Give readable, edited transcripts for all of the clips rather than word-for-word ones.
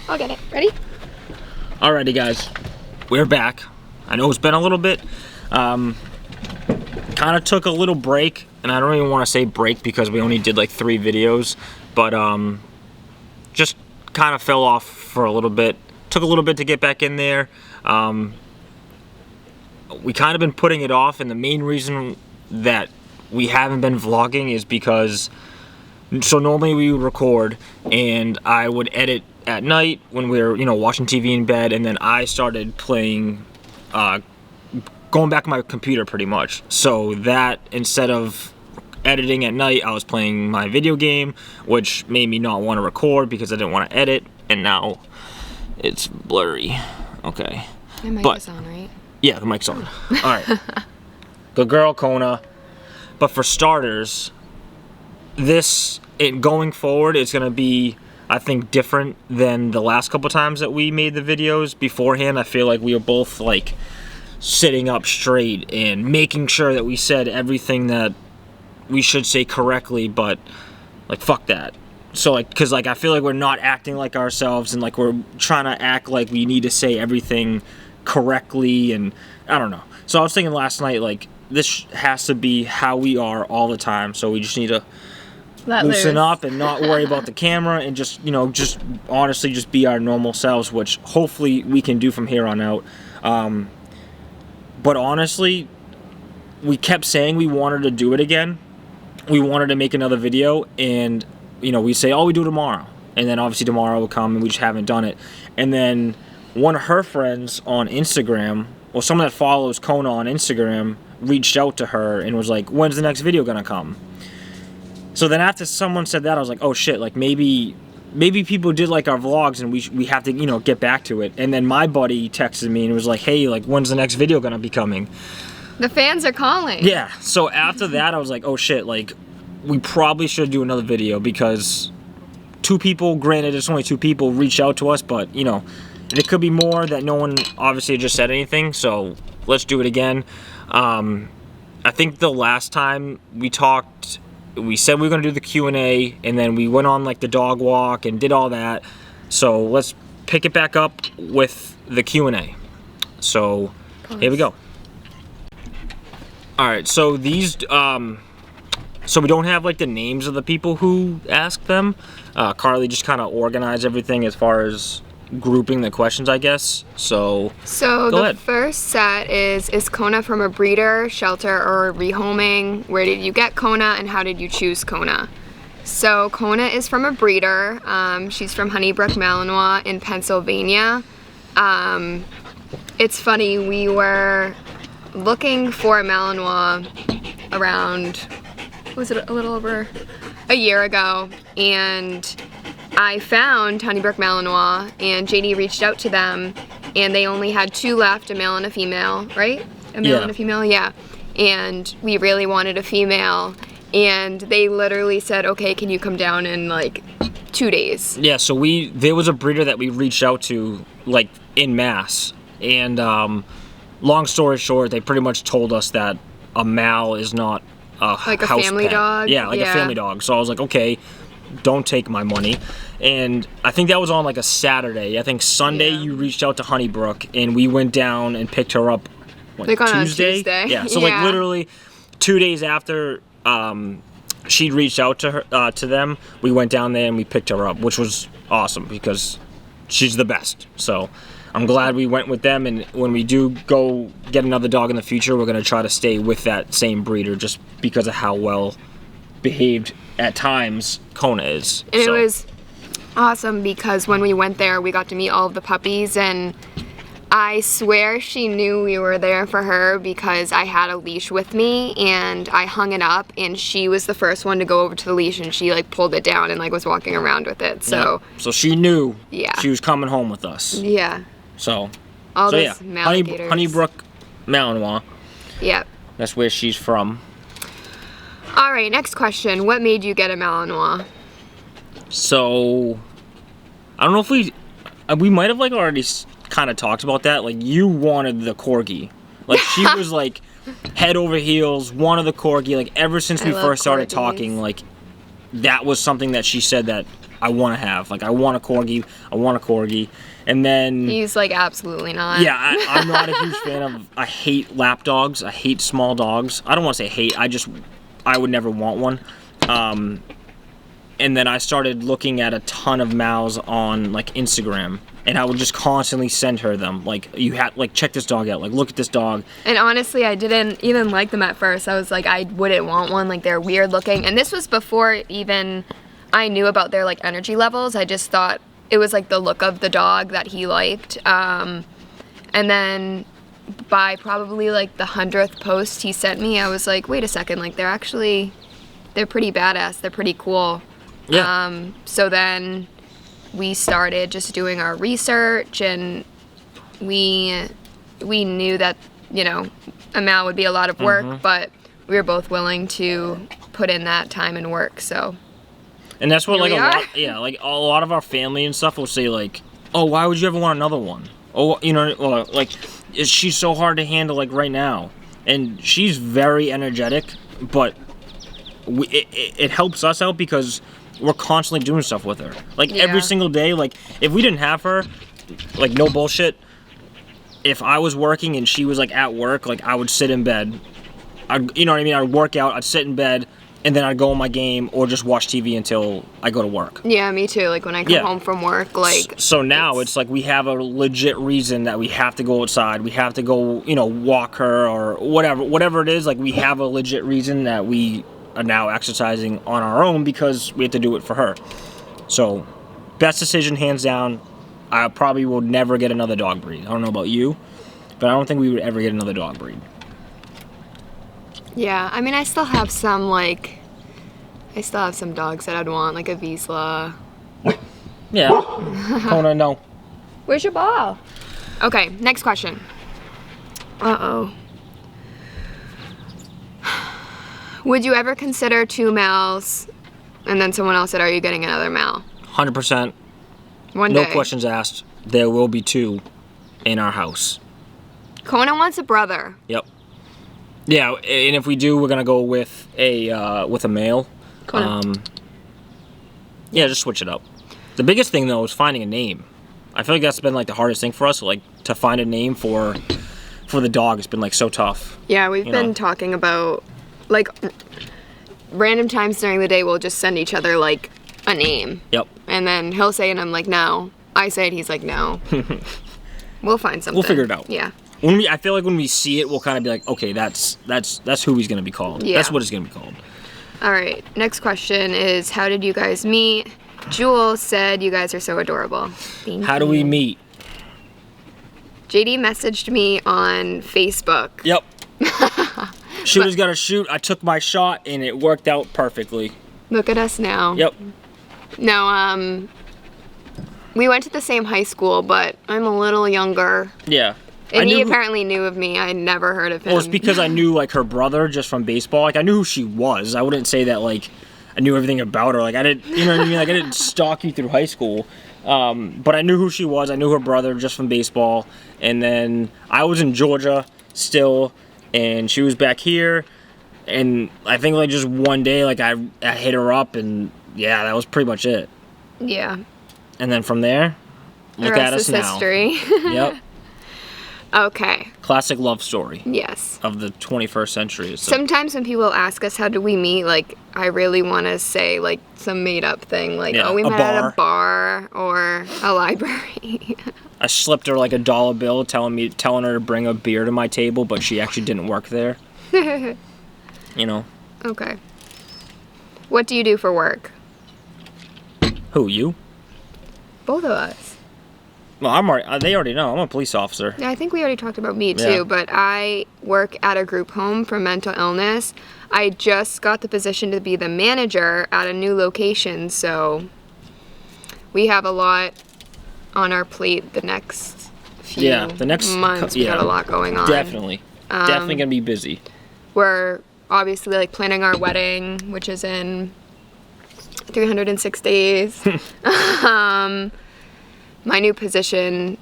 I'll get it. Ready? Alrighty, guys. We're back. I know it's been a little bit. Kind of took a little break, and I don't even want to say break because we only did like 3 videos, but just kind of fell off for a little bit. Took a little bit to get back in there. We kind of been putting it off, and the main reason that we haven't been vlogging is because, so normally we would record and I would edit at night when we were, watching TV in bed, and then I started playing, going back to my computer pretty much. So that, instead of editing at night, I was playing my video game, which made me not want to record because I didn't want to edit, and now it's blurry. Okay. The mic is on, right? Yeah, the mic's on. Alright. Good girl, Kona. But for starters, going forward, it's going to be, I think, different than the last couple times that we made the videos. Beforehand, I feel like we were both, like, sitting up straight and making sure that we said everything that we should say correctly, but, like, fuck that. So, like, because, like, I feel like we're not acting like ourselves, and, like, we're trying to act like we need to say everything correctly, and I don't know. So I was thinking last night, like, this has to be how we are all the time, so we just need to loosen up and not worry about the camera, and just, just honestly just be our normal selves, which hopefully we can do from here on out. But honestly, we kept saying we wanted to do it again. We wanted to make another video, and we say, oh, we do it tomorrow, and then obviously tomorrow will come and we just haven't done it. And then one of her friends on Instagram, or someone that follows Kona on Instagram, reached out to her and was like, when's the next video gonna come? So then after someone said that, I was like, oh shit, like maybe people did like our vlogs, and we have to, get back to it. And then my buddy texted me and was like, hey, like, when's the next video gonna be coming? The fans are calling. Yeah, so after that, I was like, oh shit, like, we probably should do another video, because 2 people, granted it's only 2 people, reached out to us, but, there could be more that no one obviously just said anything, so let's do it again. I think the last time we talked, we said we were going to do the Q&A, and then we went on like the dog walk and did all that. So let's pick it back up with the Q&A. So here we go. Alright, so these, so we don't have like the names of the people who asked them. Carly just kind of organized everything as far as grouping the questions, I guess. So the ahead. First set is Kona from a breeder, shelter, or rehoming? Where did you get Kona, and how did you choose Kona? So Kona is from a breeder. She's from Honeybrook Malinois in Pennsylvania. It's funny, we were looking for a Malinois around, was it a little over a year ago, and I found Honeybrook Malinois, and JD reached out to them, and they only had 2 left, a male and a female, right? A male and a female, yeah. And we really wanted a female, and they literally said, okay, can you come down in like 2 days? Yeah, so there was a breeder that we reached out to, like, in Mass, and long story short, they pretty much told us that a Mal is not a like a house family pet. dog? Yeah, like a family dog. So I was like, okay, don't take my money. And I think that was on like a Saturday. I think Sunday you reached out to Honeybrook, and we went down and picked her up, what, like on Tuesday? A Tuesday? Yeah, so like literally 2 days after she'd reached out to her, to them, we went down there and we picked her up, which was awesome because she's the best. So I'm glad we went with them, and when we do go get another dog in the future, we're going to try to stay with that same breeder, just because of how well behaved at times Kona is. And it was awesome because when we went there, we got to meet all of the puppies, and I swear she knew we were there for her because I had a leash with me, and I hung it up, and she was the first one to go over to the leash, and she like pulled it down and like was walking around with it. So so she knew yeah, she was coming home with us. Yeah. So all so those yeah, Honeybrook Malinois. Yep. That's where she's from. All right, next question. What made you get a Malinois? So I don't know if we might have like already kind of talked about that. Like, you wanted the corgi. Like, she was like head over heels, wanted the corgi. Like, ever since we first started talking, like, that was something that she said that I want to have. Like, I want a corgi. And then He's like, absolutely not. yeah, I'm not a huge fan of. I hate lap dogs. I hate small dogs. I don't want to say hate. I would never want one. And then I started looking at a ton of Mals on like Instagram, and I would just constantly send her them. Like, you had like, check this dog out. Like, look at this dog. And honestly, I didn't even like them at first. I was like, I wouldn't want one. Like, they're weird looking. And this was before even I knew about their like energy levels. I just thought it was like the look of the dog that he liked. And then by probably like the 100th post he sent me, I was like, wait a second, like they're pretty badass. They're pretty cool. Yeah. So then we started just doing our research, and we knew that, you know, a Mal would be a lot of work, but we were both willing to put in that time and work, so. And that's what, Here like, we like a lot of our family and stuff will say, like, oh, why would you ever want another one? Oh, you know, or, like, she's so hard to handle, like, right now. And she's very energetic, but it helps us out because we're constantly doing stuff with her. Like, every single day, like, if we didn't have her, like, no bullshit, if I was working and she was, like, at work, like, I would sit in bed. You know what I mean? I'd work out, I'd sit in bed, and then I'd go on my game or just watch TV until I go to work. Yeah, me too. Like, when I come home from work, like. So now it's like we have a legit reason that we have to go outside. We have to go, you know, walk her or whatever it is. Like, we have a legit reason that we are now exercising on our own because we have to do it for her. So, best decision, hands down. I probably will never get another dog breed. I don't know about you, but I don't think we would ever get another dog breed. Yeah, I mean, I still have some dogs that I'd want, like a Vizsla. Yeah. Kona, no. Where's your ball? Okay, next question. Uh-oh. Would you ever consider 2 Mals? And then someone else said, are you getting another Mal? 100%. One day. No questions asked. There will be 2 in our house. Kona wants a brother. Yep. Yeah, and if we do, we're gonna go with a male. Kona. Yeah, just switch it up. The biggest thing though is finding a name. I feel like that's been like the hardest thing for us. Like, to find a name for the dog has been like so tough. Yeah, we've been talking about, like, random times during the day we'll just send each other like a name. Yep. And then he'll say it and I'm like, no. I say it, he's like, no. We'll find something. We'll figure it out. Yeah. I feel like when we see it, we'll kind of be like, okay, that's who he's gonna be called. Yeah. That's what it's gonna be called. All right. Next question is, how did you guys meet? Jules said you guys are so adorable. Thank How do you. we meet? JD messaged me on Facebook. Yep. Shooter's got to shoot. I took my shot and it worked out perfectly. Look at us now. Yep. No, we went to the same high school, but I'm a little younger. Yeah. And he apparently knew of me. I had never heard of him. Well, it's because I knew, like, her brother just from baseball. Like, I knew who she was. I wouldn't say that, like, I knew everything about her. Like, I didn't, you know what I mean? Like, I didn't stalk you through high school. But I knew who she was. I knew her brother just from baseball. And then I was in Georgia still, and she was back here. And I think, like, just one day, like, I hit her up, and, yeah, that was pretty much it. Yeah. And then from there, look at us the rest now. is history. Yep. Okay. Classic love story Yes. of the 21st century. So. Sometimes when people ask us how do we meet, like, I really want to say, like, some made-up thing, like, Yeah, oh, we a met at a bar or a library. I slipped her like a $1 bill, telling her to bring a beer to my table, but she actually didn't work there. You know. Okay. What do you do for work? Who, you? Both of us. Well, they already know. I'm a police officer. Yeah, I think we already talked about me too, Yeah. but I work at a group home for mental illness. I just got the position to be the manager at a new location, so we have a lot on our plate the next few months. We got a lot going on. Definitely. Definitely gonna be busy. We're obviously like planning our wedding, which is in 306 days. My new position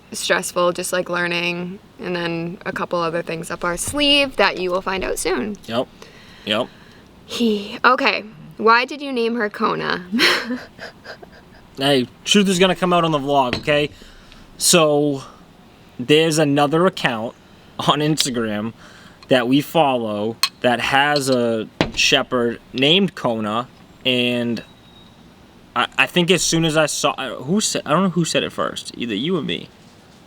is stressful, just like learning, and then a couple other things up our sleeve that you will find out soon. Yep. Okay, Why did you name her Kona? Hey, truth is gonna come out on the vlog, okay? So, there's another account on Instagram that we follow that has a shepherd named Kona, and I think as soon as I saw, I don't know who said it first, either you or me.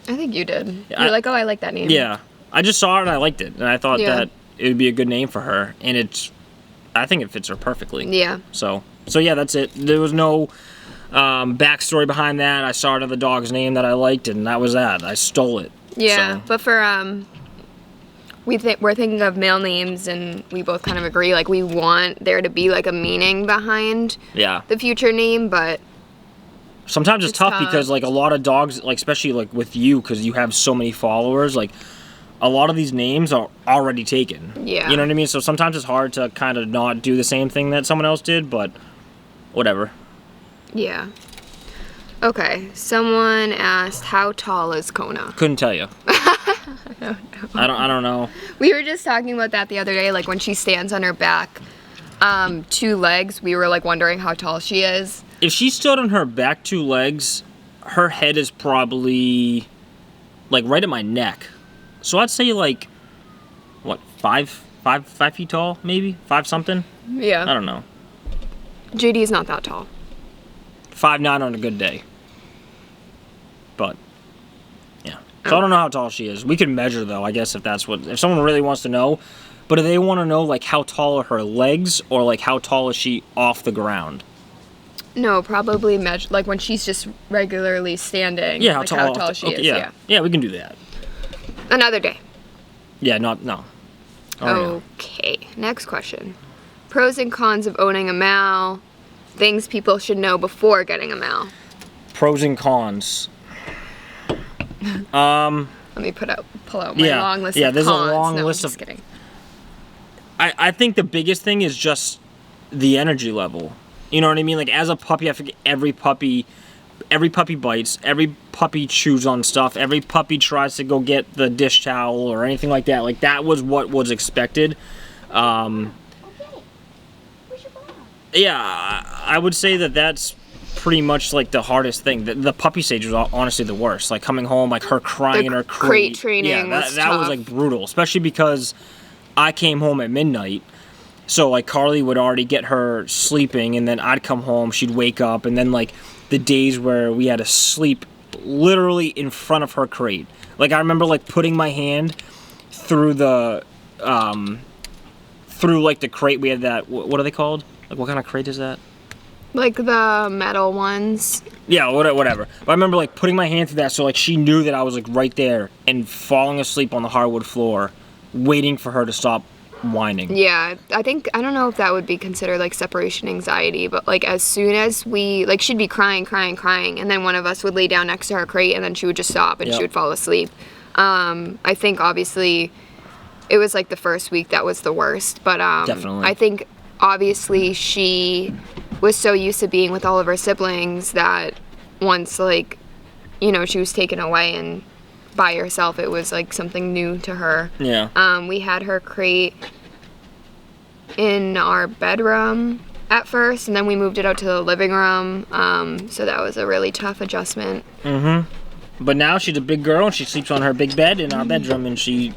I think you did. You're like, oh, I like that name. Yeah, I just saw it and I liked it, and I thought that it would be a good name for her, and I think it fits her perfectly. Yeah. So yeah, that's it. There was no backstory behind that. I saw another dog's name that I liked, and that was that. I stole it. Yeah, so. but for we're thinking of male names, and we both kind of agree. Like, we want there to be like a meaning behind the future name, but sometimes it's tough because like a lot of dogs, like especially like with you, because you have so many followers, like a lot of these names are already taken. Yeah. You know what I mean? So sometimes it's hard to kind of not do the same thing that someone else did, but whatever. Yeah. Okay. Someone asked, how tall is Kona? Couldn't tell you. I don't know. We were just talking about that the other day, like when she stands on her back, 2 legs, we were like wondering how tall she is. If she stood on her back 2 legs, her head is probably like right at my neck. So I'd say like, what, 5 feet tall, maybe? 5 something? Yeah. I don't know. JD is not that tall. 5'9" on a good day. But, yeah. So I don't know how tall she is. We can measure though, I guess, if someone really wants to know. But do they want to know like how tall are her legs, or like how tall is she off the ground? No, probably measure like when she's just regularly standing. Yeah, how tall she is. Yeah. Yeah, we can do that. Another day. Yeah, no. Okay, next question. Pros and cons of owning a Mal. Things people should know before getting a Mal. Pros and cons. Let me pull out my long list of cons. Yeah, there's a long no, list I'm of... just kidding. I think the biggest thing is just the energy level. You know what I mean? Like, as a puppy, I forget every puppy bites, every puppy chews on stuff, every puppy tries to go get the dish towel or anything like that. Like, that was what was expected. Yeah, I would say that's pretty much like the hardest thing. The puppy stage was honestly the worst. Like, coming home, like her crying in her crate. Training was that tough. was like brutal, especially because I came home at midnight. So like Carly would already get her sleeping, and then I'd come home, she'd wake up, and then like the days where we had to sleep literally in front of her crate. Like, I remember like putting my hand through the through like the crate. We had that, what are they called? Like, what kind of crate is that? Like the metal ones. Yeah, whatever. But I remember like putting my hand through that, so like she knew that I was like right there, and falling asleep on the hardwood floor, waiting for her to stop whining. Yeah, I don't know if that would be considered like separation anxiety, but like as soon as she'd be crying, and then one of us would lay down next to her crate, and then she would just stop and she would fall asleep. I think obviously it was like the first week that was the worst, but Definitely. I think obviously she was so used to being with all of her siblings that once like, you know, she was taken away and by herself, it was like something new to her. Yeah. We had her crate in our bedroom at first, and then we moved it out to the living room. So that was a really tough adjustment. Mm-hmm. But now she's a big girl, and she sleeps on her big bed in our bedroom, and she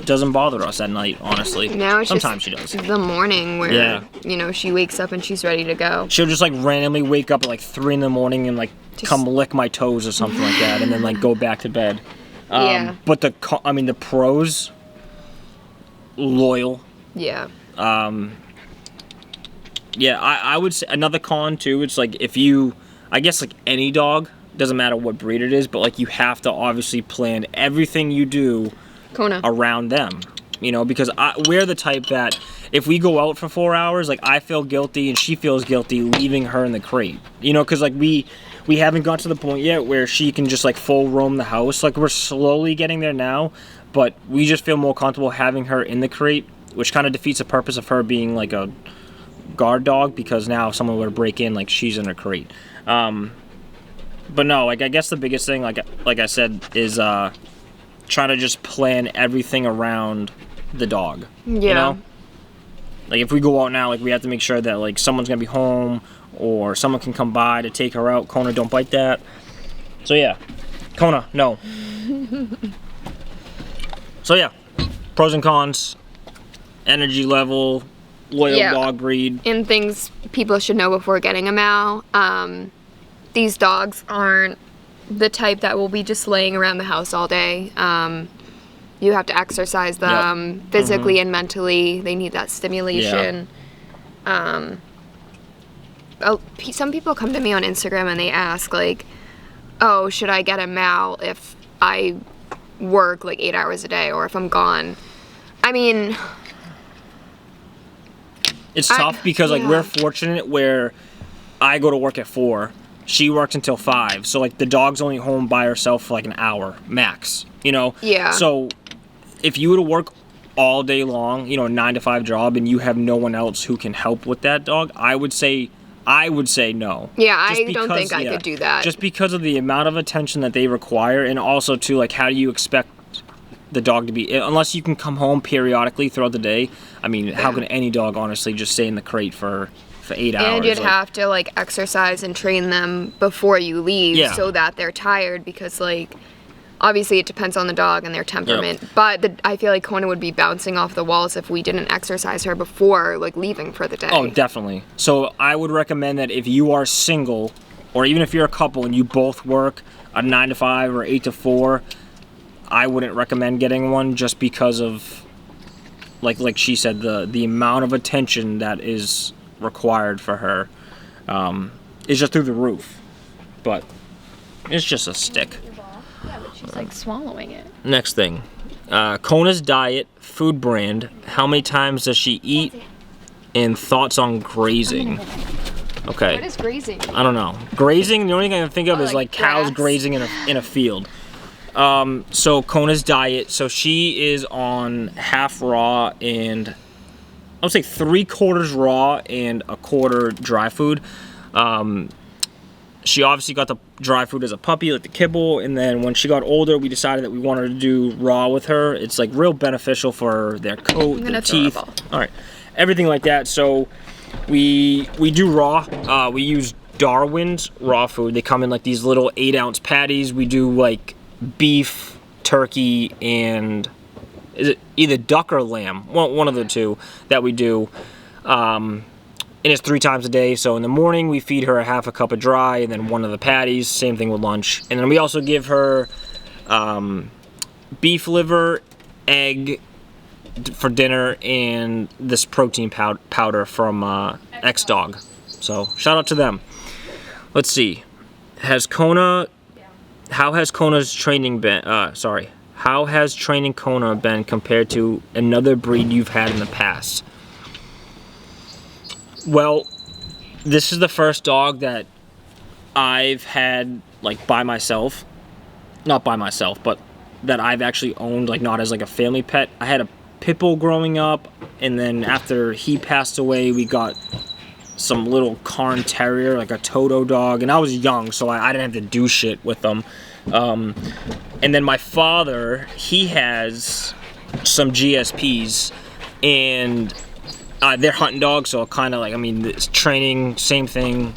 doesn't bother us at night, honestly. Now it's sometimes she just does. the morning where, you know, she wakes up and she's ready to go. She'll just like randomly wake up at like 3 in the morning and like come lick my toes or something like that, and then like go back to bed. Yeah. But the pros, loyal. Yeah. Yeah, I would say another con too, it's like if you, I guess like any dog, doesn't matter what breed it is, but like you have to obviously plan everything you do Kona. around them. You know, because we're the type that if we go out for 4 hours, like I feel guilty and she feels guilty leaving her in the crate. You know, because like we haven't got to the point yet where she can just like full roam the house. Like, we're slowly getting there now, but we just feel more comfortable having her in the crate, which kind of defeats the purpose of her being like a guard dog, because now if someone were to break in, like, she's in her crate. But no, like, I guess the biggest thing, like I said, is trying to just plan everything around the dog. Yeah. You know? Like if we go out now, like we have to make sure that like someone's gonna be home or someone can come by to take her out. Kona, don't bite that. So yeah, Kona, no. So yeah, pros and cons, energy level, loyal dog breed. And things people should know before getting a Mal. These dogs aren't the type that will be just laying around the house all day. You have to exercise them physically and mentally. They need that stimulation. Some people come to me on Instagram and they ask like, oh, should I get a Mal if I work like 8 hours a day or if I'm gone? I mean, it's tough because like we're fortunate where I go to work at 4, she works until 5, so like the dog's only home by herself for like an hour max, you know? Yeah. So if you were to work all day long, you know, a 9 to 5 job, and you have no one else who can help with that dog, I would say no. Yeah, I don't think I could do that. Just because of the amount of attention that they require, and also too, like, how do you expect the dog to be, unless you can come home periodically throughout the day? I mean, how can any dog honestly just stay in the crate for 8 hours? And you'd have to like exercise and train them before you leave so that they're tired, because like obviously it depends on the dog and their temperament. But I feel like Kona would be bouncing off the walls if we didn't exercise her before like leaving for the day. Oh, definitely. So I would recommend that if you are single, or even if you're a couple and you both work a 9 to 5 or 8 to 4, I wouldn't recommend getting one, just because of like she said, the amount of attention that is required for her is just through the roof. But it's just a stick. Yeah, but she's like swallowing it. Next thing, Kona's diet, food brand, how many times does she eat, and thoughts on grazing. Okay. What is grazing? I don't know. Grazing, the only thing I can think of is like cows grass? grazing in a field. So Kona's diet, so she is on half raw and I would say 3/4 raw and 1/4 dry food. She obviously got the dry food as a puppy, like the kibble, and then when she got older, we decided that we wanted to do raw with her. It's like real beneficial for their coat, their teeth, all right, everything like that. So we do raw. We use Darwin's raw food. They come in like these little 8-ounce patties. We do like beef, turkey, and is it either duck or lamb? One of the two that we do. And it's 3 times a day. So in the morning we feed her a half a cup of dry and then one of the patties. Same thing with lunch. And then we also give her beef liver, egg for dinner, and this protein powder from X-Dog. So shout out to them. Let's see. How has Kona's training been? How has training Kona been compared to another breed you've had in the past? Well, this is the first dog that I've had like by myself. Not by myself, but that I've actually owned, like not as like a family pet. I had a pit bull growing up, and then after he passed away, we got some little Cairn Terrier, like a Toto dog, and I was young, so I didn't have to do shit with them. And then my father, he has some GSPs, and they're hunting dogs, so kind of like, I mean, it's training, same thing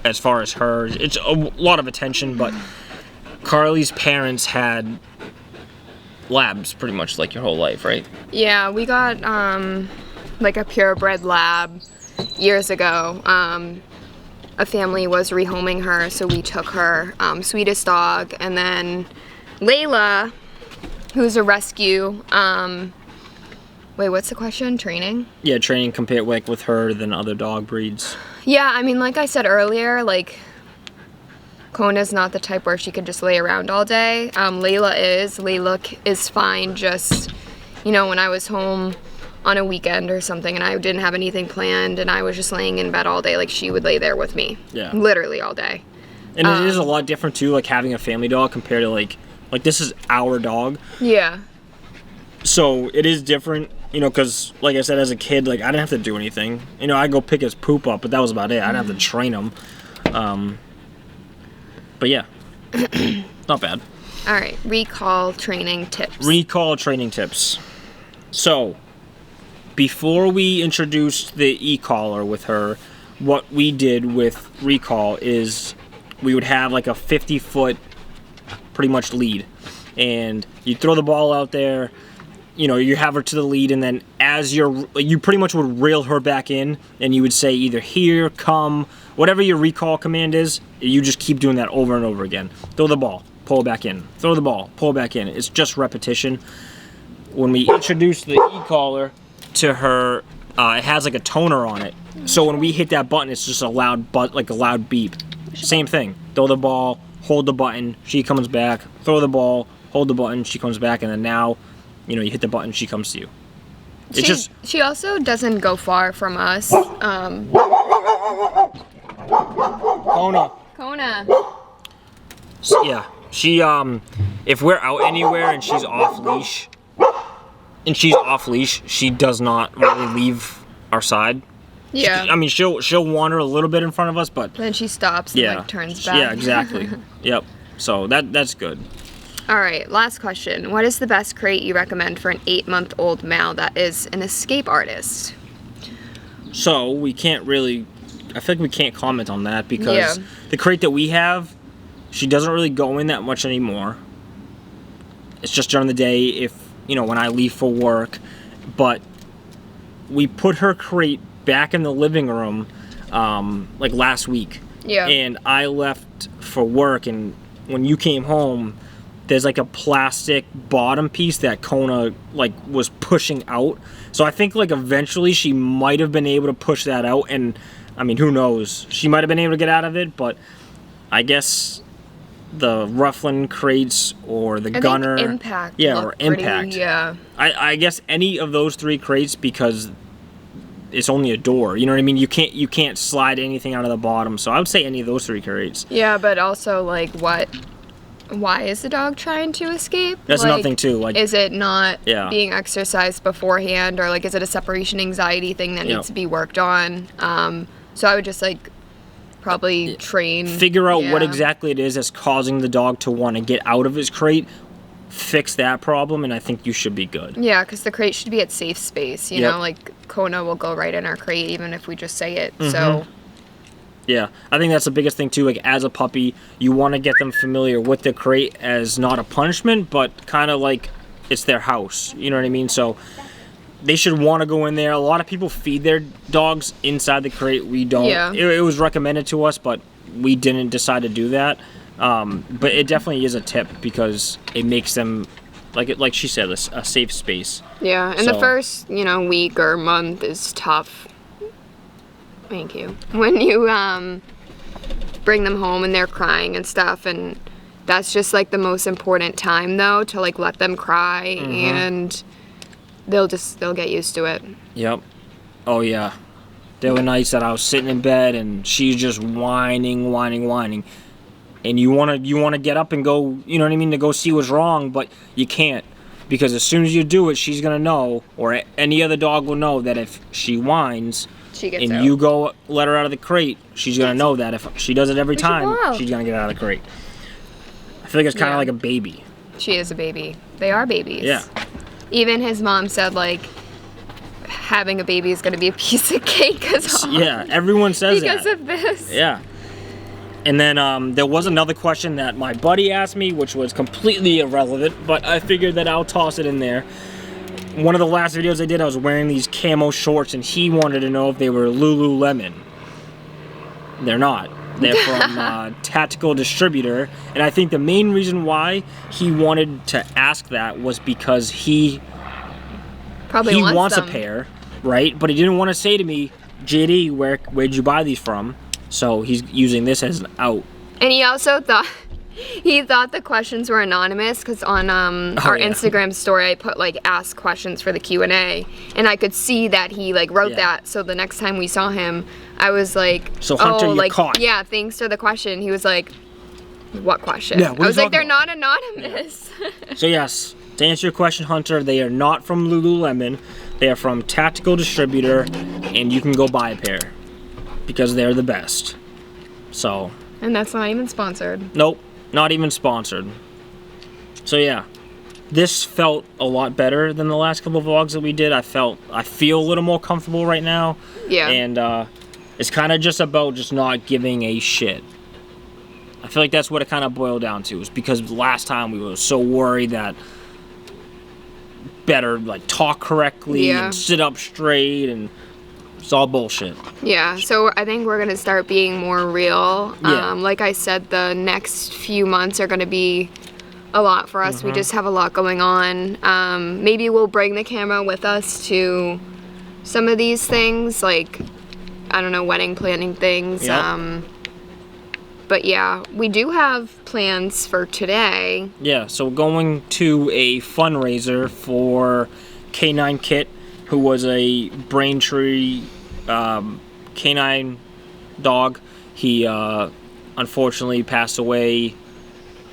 as far as her. It's a lot of attention, but Carly's parents had labs pretty much like your whole life, right? Yeah, we got like a purebred lab years ago. A family was rehoming her, so we took her. Sweetest dog. And then Layla, who's a rescue. Wait, what's the question? Training? Yeah, training compared like with her than other dog breeds. Yeah, I mean, like I said earlier, like Kona's not the type where she could just lay around all day. Layla is. Layla is fine just, you know, when I was home on a weekend or something and I didn't have anything planned and I was just laying in bed all day, like she would lay there with me. Yeah. Literally all day. And it is a lot different too, like having a family dog compared to like this is our dog. Yeah. So it is different, you know, because like I said, as a kid, like I didn't have to do anything. You know, I'd go pick his poop up, but that was about it. I didn't have to train him. But yeah, not bad. All right, recall training tips. Recall training tips. So, before we introduced the e-collar with her, what we did with Recall is we would have like a 50-foot pretty much lead, and you throw the ball out there, you know, you have her to the lead, and then as you pretty much would reel her back in, and you would say either here, come, whatever your recall command is, you just keep doing that over and over again. Throw the ball, pull back in, throw the ball, pull back in. It's just repetition. When we introduced the e-collar to her, it has like a toner on it. So when we hit that button, it's just a loud beep. Same thing. Throw the ball, hold the button, she comes back. Throw the ball, hold the button, she comes back, and then now, you know, you hit the button, she comes to you. It's she also doesn't go far from us. Kona. Yeah, she if we're out anywhere and she's off leash, she does not really leave our side. Yeah. I mean, she'll wander a little bit in front of us, but then she stops and like turns back. Yeah, exactly. Yep. So that's good. All right, last question. What is the best crate you recommend for an 8-month-old Mal that is an escape artist? So we can't really, I feel like we can't comment on that because the crate that we have, she doesn't really go in that much anymore. It's just during the day if, you know, when I leave for work. But we put her crate back in the living room like last week. Yeah. And I left for work, and when you came home, there's like a plastic bottom piece that Kona like was pushing out. So I think like eventually she might have been able to push that out, and I mean, who knows? She might have been able to get out of it, but I guess the Rufflin crates or the Gunner, Impact. or Impact. Yeah. I guess any of those 3 crates, because it's only a door. You know what I mean? You can't slide anything out of the bottom. So I would say any of those 3 crates. Yeah, but also like why is the dog trying to escape? That's like, another thing too. Like, is it not being exercised beforehand, or like is it a separation anxiety thing that needs to be worked on? So I would just like probably figure out what exactly it is that's causing the dog to want to get out of his crate, fix that problem, and I think you should be good. Yeah, because the crate should be at safe space. You know, like Kona will go right in our crate even if we just say it. So. Yeah, I think that's the biggest thing too. Like, as a puppy, you want to get them familiar with the crate as not a punishment, but kind of like it's their house. You know what I mean? So they should want to go in there. A lot of people feed their dogs inside the crate. We don't. Yeah. It was recommended to us, but we didn't decide to do that. But it definitely is a tip because it makes them, like she said, a safe space. Yeah, and the first, week or month is tough. Thank you. When you bring them home and they're crying and stuff, and that's just like the most important time though, to like let them cry, and they'll get used to it. Yep. Oh yeah. There were nights that I was sitting in bed and she's just whining, and you wanna get up and go, you know what I mean, to go see what's wrong, but you can't, because as soon as you do it, she's gonna know, or any other dog will know, that if she whines she gets and out. you go let her out of the crate, she's gonna know that if she does it every time, she's gonna get out of the crate. I feel like it's kind of like a baby. She is a baby. They are babies. Yeah. Even his mom said like having a baby is gonna be a piece of cake yeah, everyone says because that. of this. Yeah. And then there was another question that my buddy asked me, which was completely irrelevant, but I figured that I'll toss it in there. One of the last videos I did, I was wearing these camo shorts, and he wanted to know if they were Lululemon. They're not. They're from Tactical Distributor, and I think the main reason why he wanted to ask that was because he wants a pair, right? But he didn't want to say to me, JD, where'd you buy these from? So he's using this as an out. And he also thought the questions were anonymous, because on our Instagram story I put like ask questions for the Q&A, and I could see that he like wrote that. So the next time we saw him, I was like, so Hunter, you're caught. Yeah, thanks for the question. He was like, what question? Yeah, I was like, they're not anonymous. So yes, to answer your question, Hunter, they are not from Lululemon. They are from Tactical Distributor, and you can go buy a pair because they're the best. So. And that's not even sponsored. Nope, not even sponsored. So yeah, this felt a lot better than the last couple of vlogs that we did. I feel a little more comfortable right now. Yeah. And it's kind of just about just not giving a shit. I feel like that's what it kind of boiled down to, is because last time we were so worried that better like talk correctly and sit up straight, and it's all bullshit. Yeah, so I think we're gonna start being more real. Yeah. Like I said, the next few months are gonna be a lot for us. We just have a lot going on. Maybe we'll bring the camera with us to some of these things, like, I don't know, wedding planning things. Yep. But yeah, we do have plans for today. Yeah, so we're going to a fundraiser for K9 Kit, who was a Braintree canine dog. He unfortunately passed away.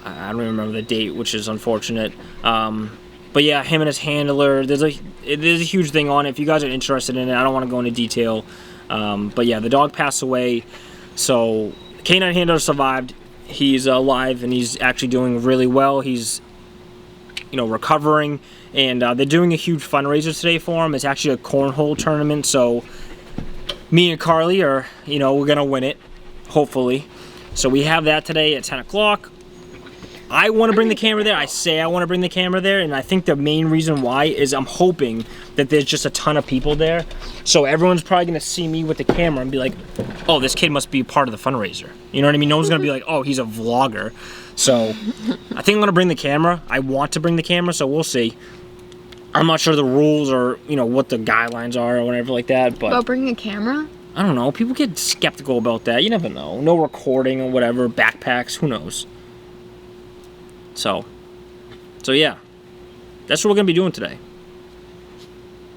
I don't even remember the date, which is unfortunate. But yeah, him and his handler, there's a huge thing on it. If you guys are interested in it, I don't want to go into detail. But yeah, the dog passed away. So K9 handler survived. He's alive, and he's actually doing really well. He's, recovering, and they're doing a huge fundraiser today for him. It's actually a cornhole tournament, so me and Carly are, we're gonna win it, hopefully. So we have that today at 10 o'clock. I want to bring the camera there. I say I want to bring the camera there, and I think the main reason why is I'm hoping that there's just a ton of people there. So everyone's probably going to see me with the camera and be like, oh, this kid must be part of the fundraiser. You know what I mean? No one's going to be like, oh, he's a vlogger. So I think I'm going to bring the camera. I want to bring the camera, so we'll see. I'm not sure the rules or, what the guidelines are or whatever like that. But About bringing a camera? I don't know. People get skeptical about that. You never know. No recording or whatever. Backpacks. Who knows? So yeah, that's what we're gonna be doing today.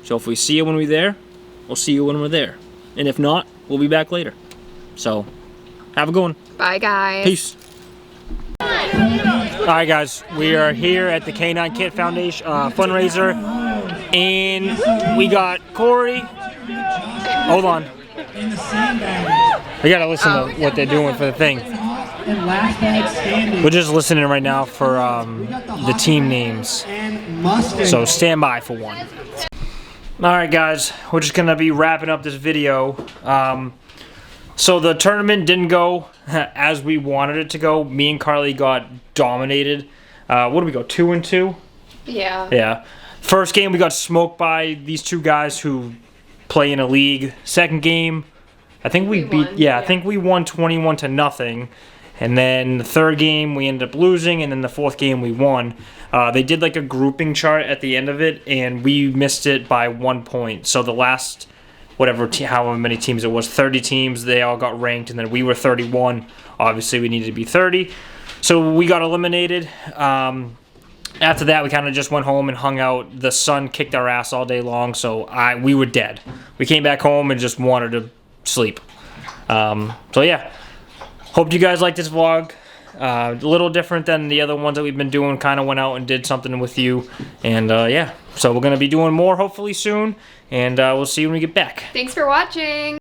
So if we see you when we're there, we'll see you when we're there. And if not, we'll be back later. So, have a good one. Bye, guys. Peace. Alright guys, we are here at the K9 Kit Foundation fundraiser. And we got Corey. Hold on. We gotta listen to what they're doing for the thing. We're just listening right now for the team names. So stand by for one. Alright guys, we're just gonna be wrapping up this video. So the tournament didn't go as we wanted it to go. Me and Carly got dominated. What did we go, 2-2? Yeah. Yeah. First game we got smoked by these two guys who play in a league. Second game, I think we beat. won, Yeah, I think we won 21-0. And then the third game we ended up losing, and then the fourth game we won. They did like a grouping chart at the end of it, and we missed it by 1 point. So the last, however many teams it was, 30 teams, they all got ranked, and then we were 31. Obviously, we needed to be 30. So we got eliminated. After that, we kind of just went home and hung out. The sun kicked our ass all day long, so we were dead. We came back home and just wanted to sleep. So yeah. Hope you guys like this vlog. A little different than the other ones that we've been doing. Kind of went out and did something with you. And yeah, so we're going to be doing more hopefully soon. And we'll see you when we get back. Thanks for watching.